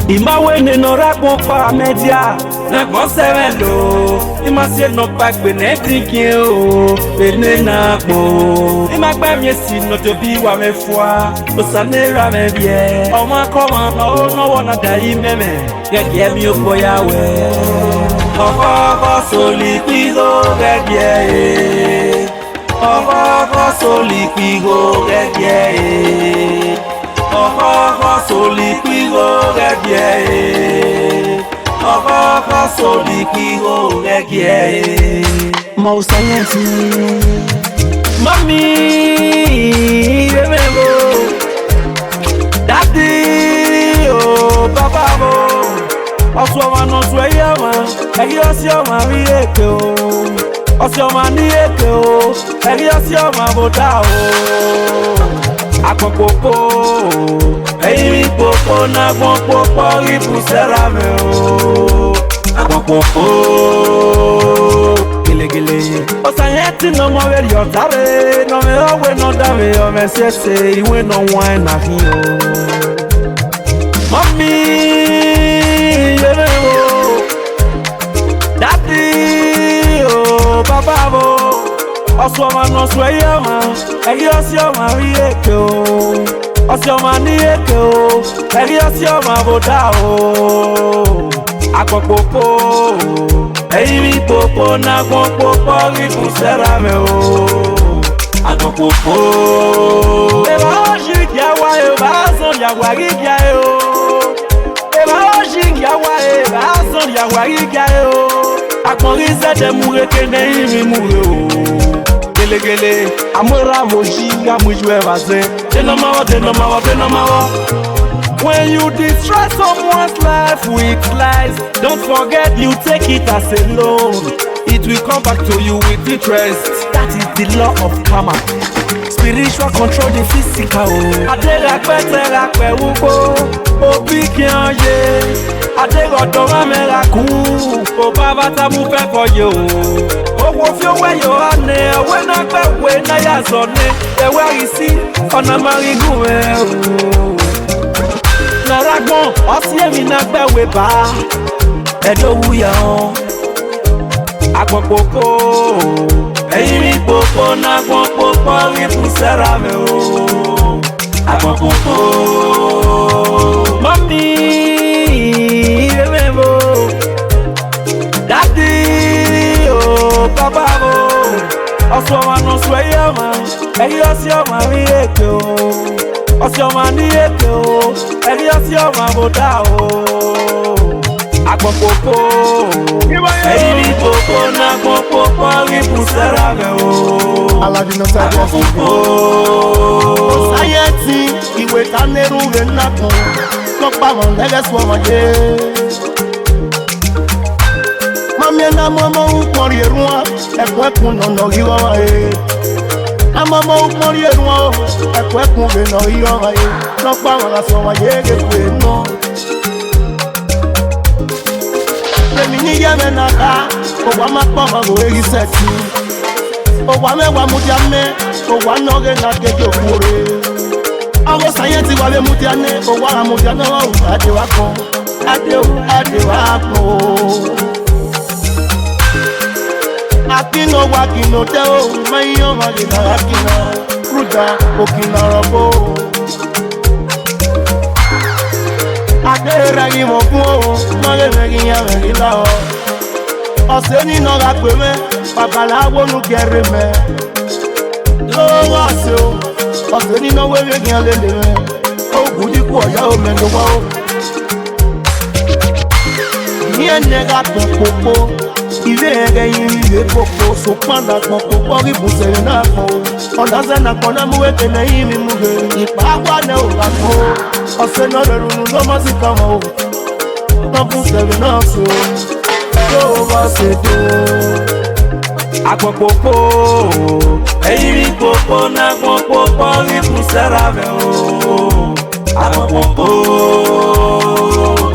Imawene no rakmopa media na gbonsevelo imasie no pagbe na tinkin o bene na gbo imagba miesi no tobi wa mefua osanera me bie omo akoma no wona dai meme gege mi oboyawe ogo soli pigo gege ogo soli pigo gege ogo soli pigo gege ogo soli pigo gege Osayantin mami remember daddy oh baba mo oswa no sweyama egi osioma ri eke o osioma ni eke o egi osioma boda o akpokpo eyi popo na gbonpopo ripusera me o akpokpo gele Osayantin no mo very otare no me owe no dame o me sese iwe no wine na hin o mami yerewo daddy oh baba bo osoma no sweyama egi osioma ri eke o osioma ni eke o egi osioma boda o akpokpo eyi popo na gbonpopo ripusera me o akpokpo eba oji giawa eba azon yawa gigia o eba oji giawa eba azon yawa gigia o akporize de mureke ne imi mure o gele amora moji amujwe vaze denamawa. When you destroy someone's life with lies, don't forget you take it as a loan. It will come back to you with interest. That is the law of karma. Spiritual control the physical. Aderakpe ugo, obi kianye. Adegodowa meraku, obaba tamu fe for you. Owo fi owe yo ane, owe na pe we na ya zone. Ewe isi, ona marigu o. Naragbon, osiemi na gbewe ba edo wuya on akpokpo eyi popo na gbonpopo ripusera me o akpokpo mami remember daddy oh baba bo osoma no sweyama eyi osioma ri eke o osioma ni eke o egi osioma boda o akpokpo eyi popo na gbonpopo ripusera me o Aladi Nosa akpokpo Osayantin iwe taneru re nakun lopa mo lege so mo ye mami na momo ukori erun ekun no riwo wa e amomo ukori erun ekun re no riwo wa e lopa mo so mo ye ge pe no lemi ni ye me na ka o wa ma po mo go eri seti o wa mewa mudiame o wa no ge na ge jokure Osayantin wa be mudiane o wa mudiane wa u ade wa kon ade wa ko akino wa kino te o mayo ma ge na akina ruda okina robo ade ra yi mo fun o ma ge me gi ya me la o oseni no ga pe me babalawo nu kere me lo wa se o oseni no we me gi ale le me o gudi ku oya o me lo wa o ni ene ga popo ile ege ile popo so panda popo ri busere na ko ona se na ko na mu we na yimi mu ge ipa wa na o ga ko oseni no runu lo mo si kan o no busere na so lo wa se do akpokpo eyi popo na gbonpopo ripusera me o akpokpo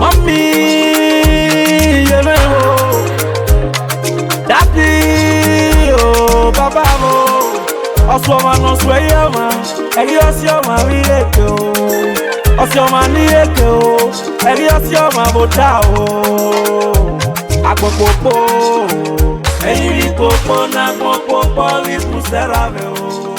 mami yerewo daddy oh baba mo osoma no sweyama Eri osi oma rieke o. Osi oma ni eke o. Eri osi oma boda o. Agbokpopo. Eyiri popo na gbokpopo ri kusera me o.